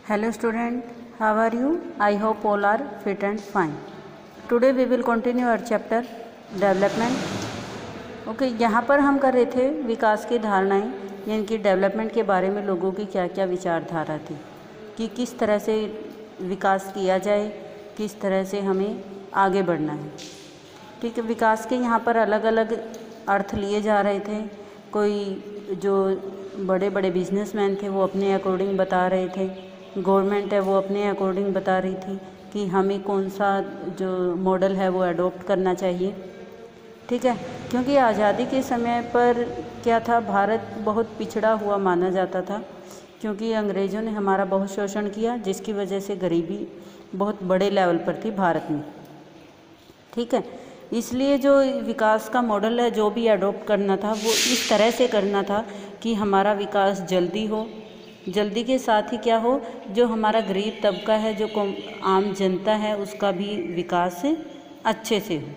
Hello student, how are you? I hope all are fit and fine. Today we will continue our chapter development. Okay, यहाँ पर हम कर रहे थे विकास की धारणाएं, यानी कि डेवलपमेंट के बारे में लोगों की क्या क्या विचारधारा थी कि किस तरह से विकास किया जाए, किस तरह से हमें आगे बढ़ना है। ठीक है, विकास के यहाँ पर अलग अलग अर्थ लिए जा रहे थे। कोई जो बड़े बड़े बिजनेसमैन थे वो अपने अकॉर्डिंग बता रहे थे, गवर्नमेंट है वो अपने अकॉर्डिंग बता रही थी कि हमें कौन सा जो मॉडल है वो अडॉप्ट करना चाहिए। ठीक है, क्योंकि आज़ादी के समय पर क्या था, भारत बहुत पिछड़ा हुआ माना जाता था, क्योंकि अंग्रेज़ों ने हमारा बहुत शोषण किया, जिसकी वजह से गरीबी बहुत बड़े लेवल पर थी भारत में। ठीक है, इसलिए जो विकास का मॉडल है जो भी अडॉप्ट करना था वो इस तरह से करना था कि हमारा विकास जल्दी हो, जल्दी के साथ ही क्या हो, जो हमारा गरीब तबका है, जो आम जनता है, उसका भी विकास अच्छे से हो।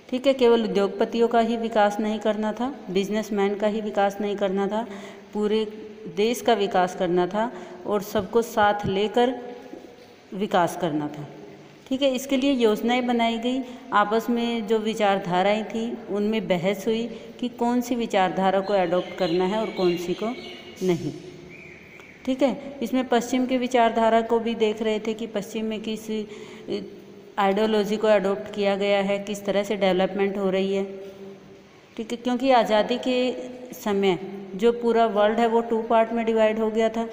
ठीक है, केवल उद्योगपतियों का ही विकास नहीं करना था, बिजनेसमैन का ही विकास नहीं करना था, पूरे देश का विकास करना था और सबको साथ लेकर विकास करना था। ठीक है, इसके लिए योजनाएं बनाई गई, आपस में जो विचारधाराएं थी उनमें बहस हुई कि कौन सी विचारधारा को अडॉप्ट करना है और कौन सी को नहीं। ठीक है, इसमें पश्चिम की विचारधारा को भी देख रहे थे कि पश्चिम में किस आइडियोलॉजी को अडॉप्ट किया गया है, किस तरह से डेवलपमेंट हो रही है। ठीक है, क्योंकि आज़ादी के समय जो पूरा वर्ल्ड है वो 2 पार्ट में डिवाइड हो गया था।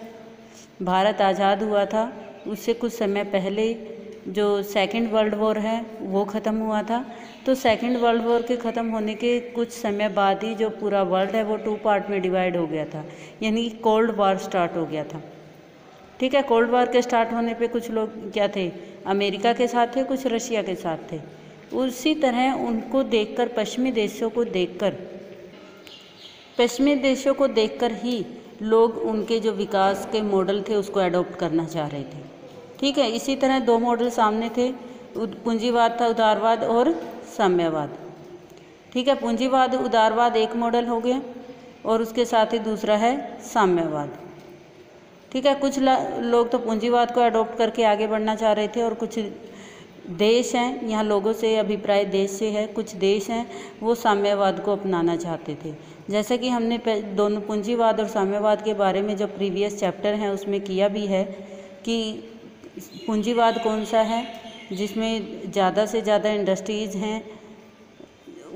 भारत आज़ाद हुआ था, उससे कुछ समय पहले जो सेकंड वर्ल्ड वॉर है वो ख़त्म हुआ था। तो सेकंड वर्ल्ड वॉर के ख़त्म होने के कुछ समय बाद ही जो पूरा वर्ल्ड है वो 2 पार्ट में डिवाइड हो गया था, यानी कोल्ड वॉर स्टार्ट हो गया था। ठीक है, कोल्ड वॉर के स्टार्ट होने पे कुछ लोग क्या थे, अमेरिका के साथ थे, कुछ रशिया के साथ थे। उसी तरह उनको देखकर, पश्चिमी देशों को देखकर ही लोग उनके जो विकास के मॉडल थे उसको अडॉप्ट करना चाह रहे थे। ठीक है, इसी तरह 2 मॉडल सामने थे, पूंजीवाद था, उदारवाद और साम्यवाद। ठीक है, पूंजीवाद उदारवाद एक मॉडल हो गया और उसके साथ ही दूसरा है साम्यवाद। ठीक है, कुछ लोग तो पूंजीवाद को अडॉप्ट करके आगे बढ़ना चाह रहे थे और कुछ देश हैं, यहाँ लोगों से अभिप्राय देश से है, कुछ देश हैं वो साम्यवाद को अपनाना चाहते थे। जैसा कि हमने दोनों पूंजीवाद और साम्यवाद के बारे में जो प्रीवियस चैप्टर हैं उसमें किया भी है कि पूंजीवाद कौन सा है, जिसमें ज़्यादा से ज़्यादा इंडस्ट्रीज़ हैं,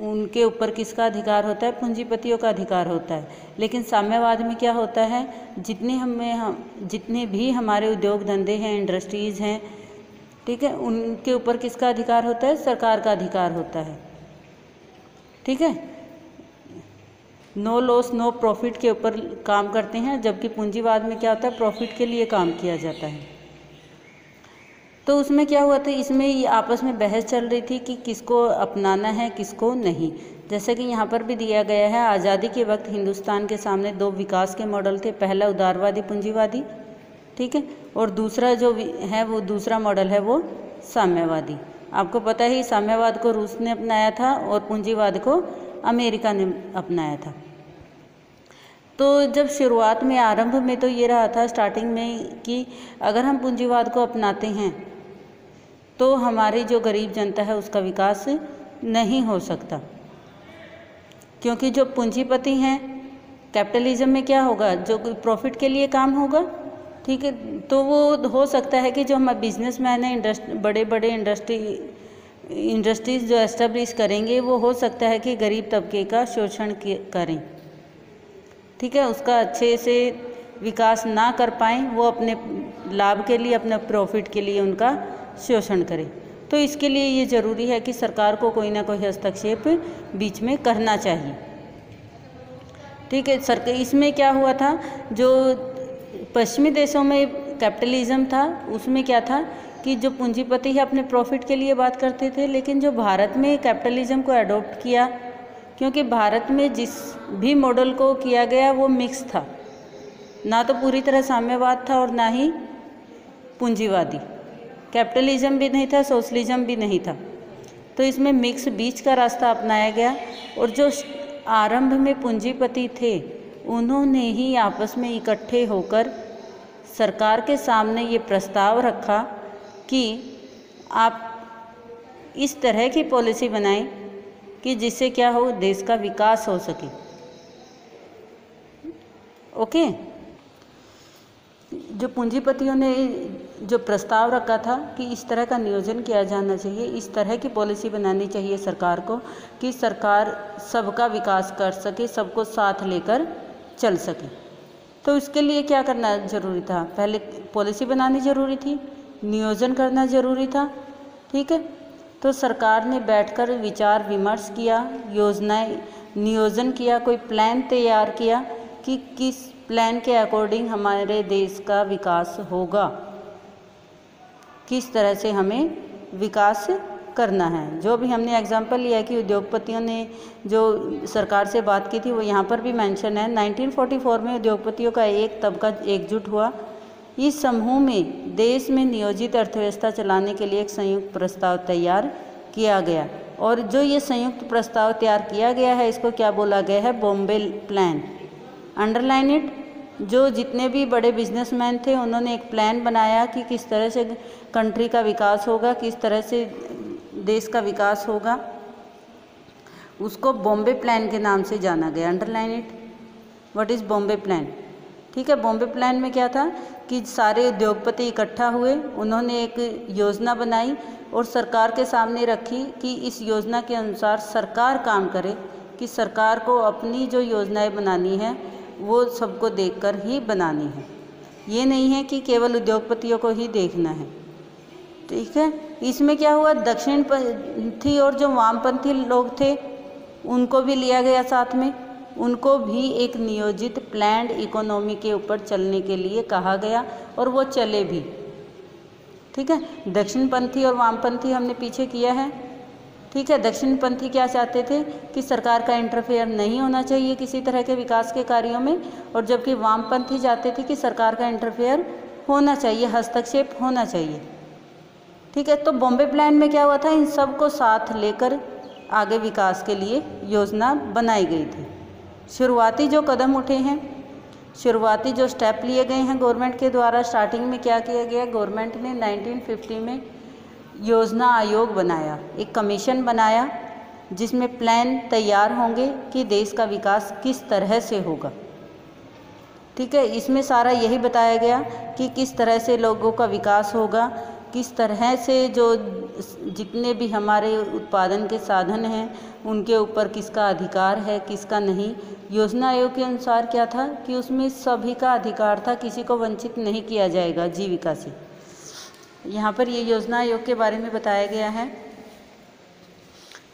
उनके ऊपर किसका अधिकार होता है, पूंजीपतियों का अधिकार होता है। लेकिन साम्यवाद में क्या होता है, जितने भी हमारे उद्योग धंधे हैं, इंडस्ट्रीज़ हैं, ठीक है, उनके ऊपर किसका अधिकार होता है, सरकार का अधिकार होता है। ठीक है, नो लॉस नो प्रॉफिट के ऊपर काम करते हैं, जबकि पूंजीवाद में क्या होता है, प्रॉफिट के लिए काम किया जाता है। तो उसमें क्या हुआ था, इसमें ये आपस में बहस चल रही थी कि किसको अपनाना है, किसको नहीं। जैसे कि यहाँ पर भी दिया गया है, आज़ादी के वक्त हिंदुस्तान के सामने 2 विकास के मॉडल थे, पहला उदारवादी पूंजीवादी, ठीक है, और दूसरा जो है वो दूसरा मॉडल है वो साम्यवादी। आपको पता ही, साम्यवाद को रूस ने अपनाया था और पूंजीवाद को अमेरिका ने अपनाया था। तो जब शुरुआत में, आरंभ में तो ये रहा था स्टार्टिंग में कि अगर हम पूंजीवाद को अपनाते हैं तो हमारी जो गरीब जनता है उसका विकास नहीं हो सकता, क्योंकि जो पूंजीपति हैं, कैपिटलिज्म में क्या होगा, जो प्रॉफिट के लिए काम होगा। ठीक है, तो वो हो सकता है कि जो हमारे बिजनेसमैन हैं, बड़े बड़े इंडस्ट्रीज जो एस्टेब्लिश करेंगे, वो हो सकता है कि गरीब तबके का शोषण करें। ठीक है, उसका अच्छे से विकास ना कर पाएँ, वो अपने लाभ के लिए, अपने प्रॉफिट के लिए उनका शोषण करें। तो इसके लिए ये ज़रूरी है कि सरकार को कोई ना कोई हस्तक्षेप बीच में करना चाहिए। ठीक है, इसमें क्या हुआ था, जो पश्चिमी देशों में कैपिटलिज्म था उसमें क्या था कि जो पूंजीपति है अपने प्रॉफिट के लिए बात करते थे, लेकिन जो भारत में कैपिटलिज्म को अडॉप्ट किया, क्योंकि भारत में जिस भी मॉडल को किया गया वो मिक्स था, ना तो पूरी तरह साम्यवाद था और ना ही पूंजीवादी, कैपिटलिज्म भी नहीं था, सोशलिज्म भी नहीं था। तो इसमें मिक्स, बीच का रास्ता अपनाया गया। और जो आरंभ में पूंजीपति थे उन्होंने ही आपस में इकट्ठे होकर सरकार के सामने ये प्रस्ताव रखा कि आप इस तरह की पॉलिसी बनाएं कि जिससे क्या हो, देश का विकास हो सके। ओके, जो पूंजीपतियों ने जो प्रस्ताव रखा था कि इस तरह का नियोजन किया जाना चाहिए, इस तरह की पॉलिसी बनानी चाहिए सरकार को कि सरकार सबका विकास कर सके, सबको साथ लेकर चल सके। तो इसके लिए क्या करना जरूरी था? पहले पॉलिसी बनानी जरूरी थी, नियोजन करना जरूरी था। ठीक है, तो सरकार ने बैठकर विचार विमर्श किया, योजनाएं नियोजन किया, कोई प्लान तैयार किया कि किस प्लान के अकॉर्डिंग हमारे देश का विकास होगा, किस तरह से हमें विकास करना है। जो भी हमने एग्जाम्पल लिया कि उद्योगपतियों ने जो सरकार से बात की थी वो यहाँ पर भी मेंशन है। 1944 में उद्योगपतियों का एक तबका एकजुट हुआ। इस समूह में देश में नियोजित अर्थव्यवस्था चलाने के लिए एक संयुक्त प्रस्ताव तैयार किया गया, और जो ये संयुक्त प्रस्ताव तैयार किया गया है इसको क्या बोला गया है? बॉम्बे प्लान। Underline it. जो जितने भी बड़े बिजनेसमैन थे उन्होंने एक प्लान बनाया कि किस तरह से कंट्री का विकास होगा, किस तरह से देश का विकास होगा, उसको बॉम्बे प्लान के नाम से जाना गया। Underline it. What is Bombay plan? ठीक है, बॉम्बे प्लान में क्या था कि सारे उद्योगपति इकट्ठा हुए, उन्होंने एक योजना बनाई और सरकार के सामने रखी कि इस योजना के अनुसार सरकार काम करे, कि सरकार को अपनी जो योजनाएं बनानी है वो सबको देखकर ही बनानी है। ये नहीं है कि केवल उद्योगपतियों को ही देखना है। ठीक है, इसमें क्या हुआ, दक्षिणपंथी और जो वामपंथी लोग थे उनको भी लिया गया साथ में, उनको भी एक नियोजित प्लान्ड इकोनॉमी के ऊपर चलने के लिए कहा गया और वो चले भी। ठीक है, दक्षिणपंथी और वामपंथी हमने पीछे किया है। ठीक है, दक्षिणपंथी क्या चाहते थे कि सरकार का इंटरफेयर नहीं होना चाहिए किसी तरह के विकास के कार्यों में, और जबकि वामपंथी चाहते थे कि सरकार का इंटरफेयर होना चाहिए, हस्तक्षेप होना चाहिए। ठीक है, तो बॉम्बे प्लान में क्या हुआ था, इन सब को साथ लेकर आगे विकास के लिए योजना बनाई गई थी। शुरुआती जो कदम उठे हैं, शुरुआती जो स्टेप लिए गए हैं गवर्नमेंट के द्वारा, स्टार्टिंग में क्या किया गया, गवर्नमेंट ने 1950 में योजना आयोग बनाया, एक कमीशन बनाया जिसमें प्लान तैयार होंगे कि देश का विकास किस तरह से होगा। ठीक है, इसमें सारा यही बताया गया कि किस तरह से लोगों का विकास होगा, किस तरह से जो जितने भी हमारे उत्पादन के साधन हैं उनके ऊपर किसका अधिकार है, किसका नहीं। योजना आयोग के अनुसार क्या था कि उसमें सभी का अधिकार था, किसी को वंचित नहीं किया जाएगा जीविका से। यहाँ पर ये योजना आयोग के बारे में बताया गया है।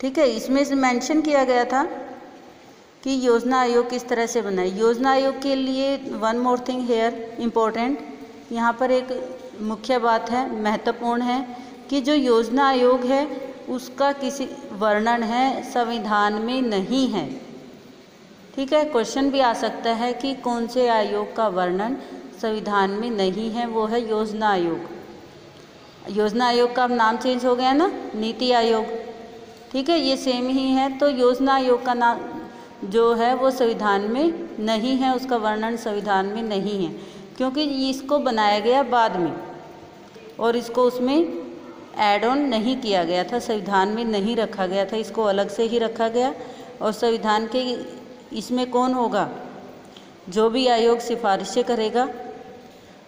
ठीक है, इसमें से मेंशन किया गया था कि योजना आयोग किस तरह से बनाए। योजना आयोग के लिए one more thing here important, यहाँ पर एक मुख्य बात है, महत्वपूर्ण है कि जो योजना आयोग है उसका किसी वर्णन है संविधान में नहीं है। ठीक है, क्वेश्चन भी आ सकता है कि कौन से आयोग का वर्णन संविधान में नहीं है, वो है योजना आयोग। योजना आयोग का अब नाम चेंज हो गया ना, नीति आयोग। ठीक है, ये सेम ही है। तो योजना आयोग का नाम जो है वो संविधान में नहीं है, उसका वर्णन संविधान में नहीं है, क्योंकि इसको बनाया गया बाद में और इसको उसमें ऐड ऑन नहीं किया गया था, संविधान में नहीं रखा गया था, इसको अलग से ही रखा गया। और संविधान के इसमें कौन होगा, जो भी आयोग सिफारिशें करेगा,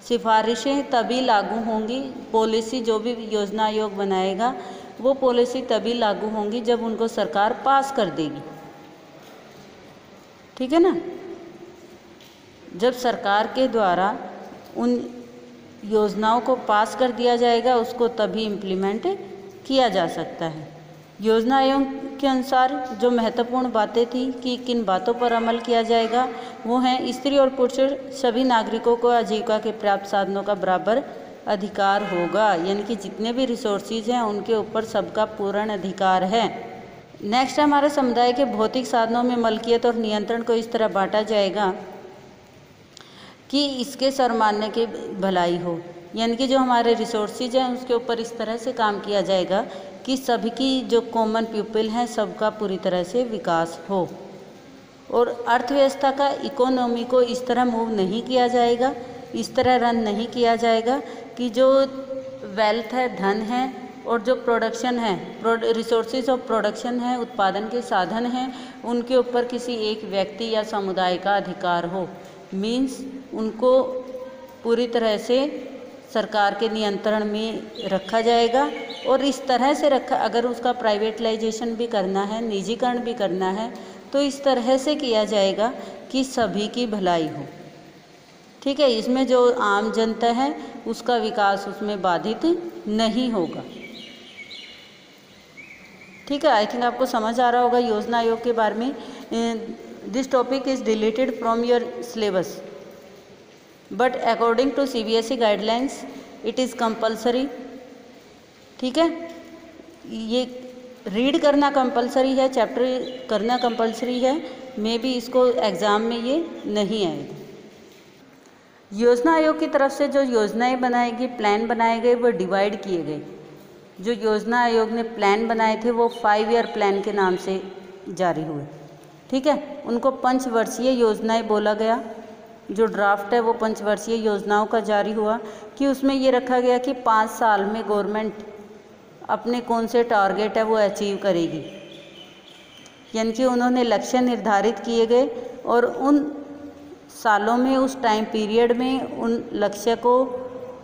सिफारिशें तभी लागू होंगी, पॉलिसी जो भी योजना आयोग बनाएगा वो पॉलिसी तभी लागू होंगी जब उनको सरकार पास कर देगी। ठीक है ना, जब सरकार के द्वारा उन योजनाओं को पास कर दिया जाएगा उसको तभी इम्प्लीमेंट किया जा सकता है। योजना आयोग के अनुसार जो महत्वपूर्ण बातें थी कि किन बातों पर अमल किया जाएगा वो हैं, स्त्री और पुरुष सभी नागरिकों को आजीविका के पर्याप्त साधनों का बराबर अधिकार होगा, यानी कि जितने भी रिसोर्सेज हैं उनके ऊपर सबका पूर्ण अधिकार है। नेक्स्ट हमारे समुदाय के भौतिक साधनों में मलकियत और नियंत्रण को इस तरह बांटा जाएगा कि इसके सर्वमान्य की भलाई हो, यानी कि जो हमारे रिसोर्सेज हैं उसके ऊपर इस तरह से काम किया जाएगा कि सभी की जो कॉमन पीपल हैं सबका पूरी तरह से विकास हो। और अर्थव्यवस्था का इकोनॉमी को इस तरह मूव नहीं किया जाएगा इस तरह रन नहीं किया जाएगा कि जो वेल्थ है, धन है, और जो प्रोडक्शन है, रिसोर्सेज ऑफ प्रोडक्शन है, उत्पादन के साधन हैं, उनके ऊपर किसी एक व्यक्ति या समुदाय का अधिकार हो। मीन्स उनको पूरी तरह से सरकार के नियंत्रण में रखा जाएगा। और इस तरह से रखा, अगर उसका प्राइवेटलाइजेशन भी करना है, निजीकरण भी करना है, तो इस तरह से किया जाएगा कि सभी की भलाई हो। ठीक है, इसमें जो आम जनता है उसका विकास उसमें बाधित नहीं होगा। ठीक है, आई थिंक आपको समझ आ रहा होगा योजना आयोग के बारे में। This topic is deleted from your syllabus, but according to CBSE guidelines it is compulsory. ठीक है, ये रीड करना कंपलसरी है, चैप्टर करना कंपलसरी है। मे बी इसको एग्ज़ाम में ये नहीं आएगा। योजना आयोग की तरफ से जो योजनाएं बनाई गई, प्लान बनाए गए, वो डिवाइड किए गए। जो योजना आयोग ने प्लान बनाए थे वो 5 ईयर प्लान के नाम से जारी हुए। ठीक है, उनको पंचवर्षीय योजनाएं बोला गया। जो ड्राफ्ट है वो पंचवर्षीय योजनाओं का जारी हुआ कि उसमें ये रखा गया कि 5 साल में गवर्नमेंट अपने कौन से टारगेट है वो अचीव करेगी। यानी कि उन्होंने लक्ष्य निर्धारित किए गए और उन सालों में, उस टाइम पीरियड में उन लक्ष्य को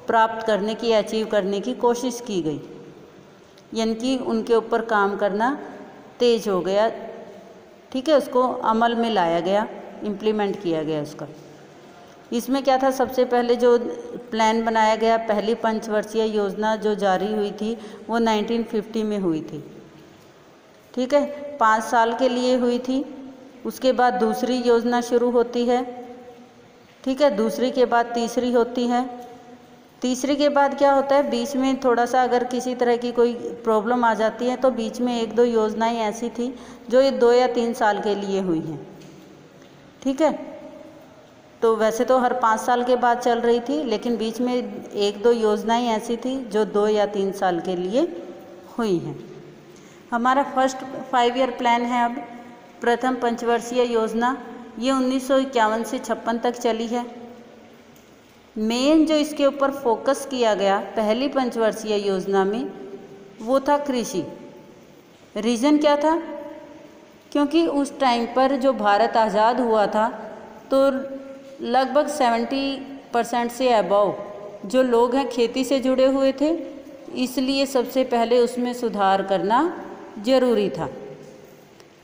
प्राप्त करने की, अचीव करने की कोशिश की गई। यानी कि उनके ऊपर काम करना तेज हो गया। ठीक है, उसको अमल में लाया गया, इम्प्लीमेंट किया गया उसका। इसमें क्या था, सबसे पहले जो प्लान बनाया गया, पहली पंचवर्षीय योजना जो जारी हुई थी वो 1950 में हुई थी। ठीक है, 5 साल के लिए हुई थी। उसके बाद दूसरी योजना शुरू होती है। ठीक है, दूसरी के बाद तीसरी होती है। तीसरी के बाद क्या होता है, बीच में थोड़ा सा अगर किसी तरह की कोई प्रॉब्लम आ जाती है तो बीच में 1-2 योजनाएं ऐसी थी जो ये 2 या 3 साल के लिए हुई हैं। ठीक है, तो वैसे तो हर 5 साल के बाद चल रही थी, लेकिन बीच में 1-2 योजनाएं ऐसी थी जो 2 या 3 साल के लिए हुई हैं। हमारा फर्स्ट 5 ईयर प्लान है। अब प्रथम पंचवर्षीय योजना ये 1951 से 56 तक चली है। मेन जो इसके ऊपर फोकस किया गया पहली पंचवर्षीय योजना में वो था कृषि। रीज़न क्या था, क्योंकि उस टाइम पर जो भारत आज़ाद हुआ था तो लगभग 70% से अबव जो लोग हैं खेती से जुड़े हुए थे, इसलिए सबसे पहले उसमें सुधार करना ज़रूरी था।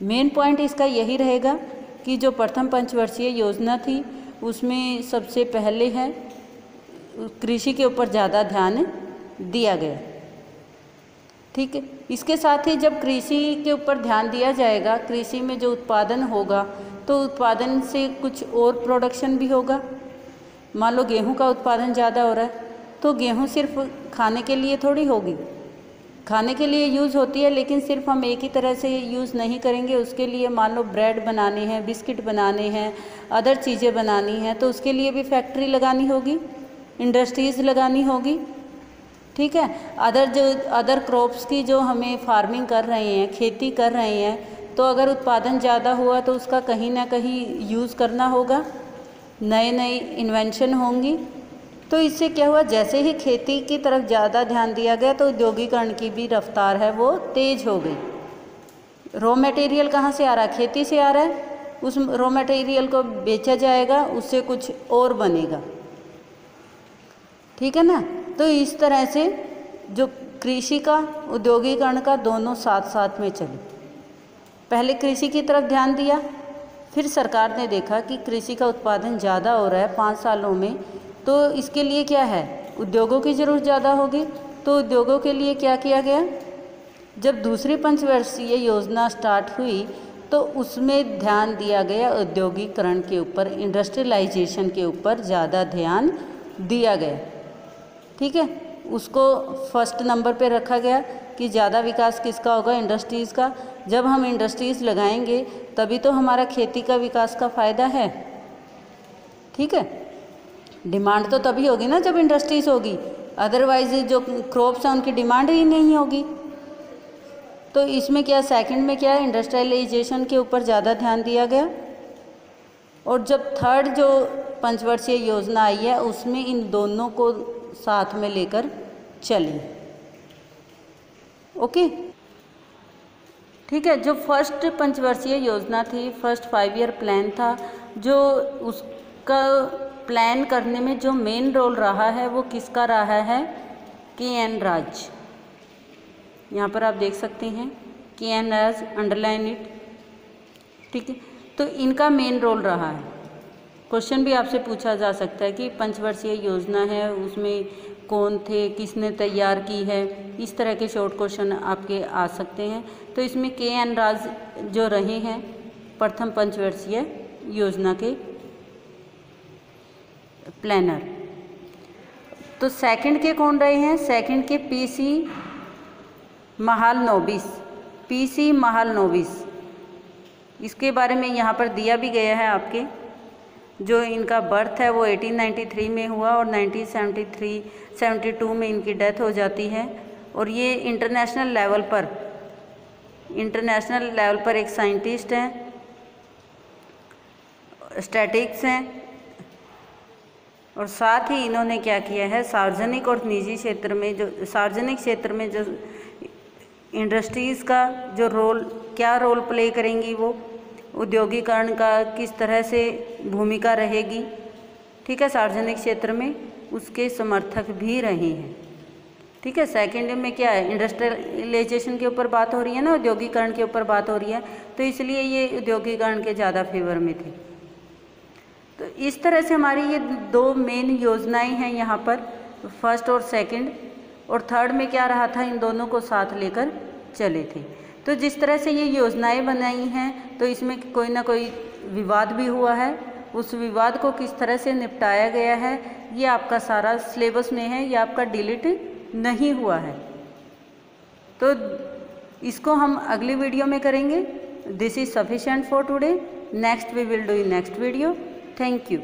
मेन पॉइंट इसका यही रहेगा कि जो प्रथम पंचवर्षीय योजना थी उसमें सबसे पहले है कृषि के ऊपर ज़्यादा ध्यान दिया गया। ठीक है, इसके साथ ही जब कृषि के ऊपर ध्यान दिया जाएगा, कृषि में जो उत्पादन होगा तो उत्पादन से कुछ और प्रोडक्शन भी होगा। मान लो गेहूं का उत्पादन ज़्यादा हो रहा है तो गेहूं सिर्फ खाने के लिए थोड़ी होगी, खाने के लिए यूज़ होती है, लेकिन सिर्फ हम एक ही तरह से यूज़ नहीं करेंगे। उसके लिए मान लो ब्रेड बनाने हैं, बिस्किट बनाने हैं, अदर चीज़ें बनानी हैं, तो उसके लिए भी फैक्ट्री लगानी होगी, इंडस्ट्रीज़ लगानी होगी। ठीक है, अदर क्रॉप्स की जो हमें फार्मिंग कर रहे हैं, खेती कर रहे हैं, तो अगर उत्पादन ज़्यादा हुआ तो उसका कहीं ना कहीं यूज़ करना होगा, नए नए इन्वेंशन होंगी। तो इससे क्या हुआ, जैसे ही खेती की तरफ ज़्यादा ध्यान दिया गया तो औद्योगिकरण की भी रफ्तार है वो तेज़ हो गई। रॉ मटेरियल कहाँ से आ रहा है, खेती से आ रहा है, उस रॉ मटेरियल को बेचा जाएगा, उससे कुछ और बनेगा। ठीक है ना, तो इस तरह से जो कृषि का, औद्योगिकरण का, दोनों साथ साथ में चले। पहले कृषि की तरफ ध्यान दिया, फिर सरकार ने देखा कि कृषि का उत्पादन ज़्यादा हो रहा है 5 सालों में, तो इसके लिए क्या है, उद्योगों की ज़रूरत ज़्यादा होगी। तो उद्योगों के लिए क्या किया गया, जब दूसरी पंचवर्षीय योजना स्टार्ट हुई तो उसमें ध्यान दिया गया औद्योगिकरण के ऊपर, इंडस्ट्रियलाइजेशन के ऊपर ज़्यादा ध्यान दिया गया। ठीक है, उसको फर्स्ट नंबर पे रखा गया कि ज़्यादा विकास किसका होगा, इंडस्ट्रीज़ का। जब हम इंडस्ट्रीज़ लगाएंगे तभी तो हमारा खेती का विकास का फ़ायदा है। ठीक है, डिमांड तो तभी होगी ना जब इंडस्ट्रीज़ होगी, अदरवाइज जो क्रॉप्स हैं उनकी डिमांड ही नहीं होगी। तो इसमें क्या, सेकंड में क्या है, इंडस्ट्रियलाइजेशन के ऊपर ज़्यादा ध्यान दिया गया। और जब थर्ड जो पंचवर्षीय योजना आई है उसमें इन दोनों को साथ में लेकर चलें। ओके, ठीक है। जो फर्स्ट पंचवर्षीय योजना थी, फर्स्ट 5 ईयर प्लान था, जो उसका प्लान करने में जो मेन रोल रहा है वो किसका रहा है? के.एन. राज। यहाँ पर आप देख सकते हैं के.एन. Raj, underline it. ठीक है, तो इनका मेन रोल रहा है। क्वेश्चन भी आपसे पूछा जा सकता है कि पंचवर्षीय योजना है उसमें कौन थे, किसने तैयार की है, इस तरह के शॉर्ट क्वेश्चन आपके आ सकते हैं। तो इसमें के.एन. राज जो रहे हैं प्रथम पंचवर्षीय योजना के प्लानर। तो सेकंड के कौन रहे हैं? सेकंड के पी.सी. महालनोबिस। पी.सी. महालनोबिस, इसके बारे में यहाँ पर दिया भी गया है आपके। जो इनका बर्थ है वो 1893 में हुआ और 1972 में इनकी डेथ हो जाती है। और ये इंटरनेशनल लेवल पर एक साइंटिस्ट हैं, स्टैटिक्स हैं, और साथ ही इन्होंने क्या किया है, सार्वजनिक और निजी क्षेत्र में, जो सार्वजनिक क्षेत्र में जो इंडस्ट्रीज़ का जो रोल, क्या रोल प्ले करेंगी, वो औद्योगिकरण का किस तरह से भूमिका रहेगी, ठीक है, सार्वजनिक क्षेत्र में, उसके समर्थक भी रहे हैं। ठीक है, सेकंड में क्या है, इंडस्ट्रियलाइजेशन के ऊपर बात हो रही है ना, औद्योगिकरण के ऊपर बात हो रही है, तो इसलिए ये औद्योगिकरण के ज़्यादा फेवर में थे। तो इस तरह से हमारी ये दो मेन योजनाएं हैं यहाँ पर, फर्स्ट और सेकंड। और थर्ड में क्या रहा था, इन दोनों को साथ लेकर चले थे। तो जिस तरह से ये योजनाएं बनाई हैं तो इसमें कोई ना कोई विवाद भी हुआ है, उस विवाद को किस तरह से निपटाया गया है ये आपका सारा सिलेबस में है, ये आपका डिलीट नहीं हुआ है। तो इसको हम अगली वीडियो में करेंगे। This is sufficient for today. Next we will do in next video. Thank you.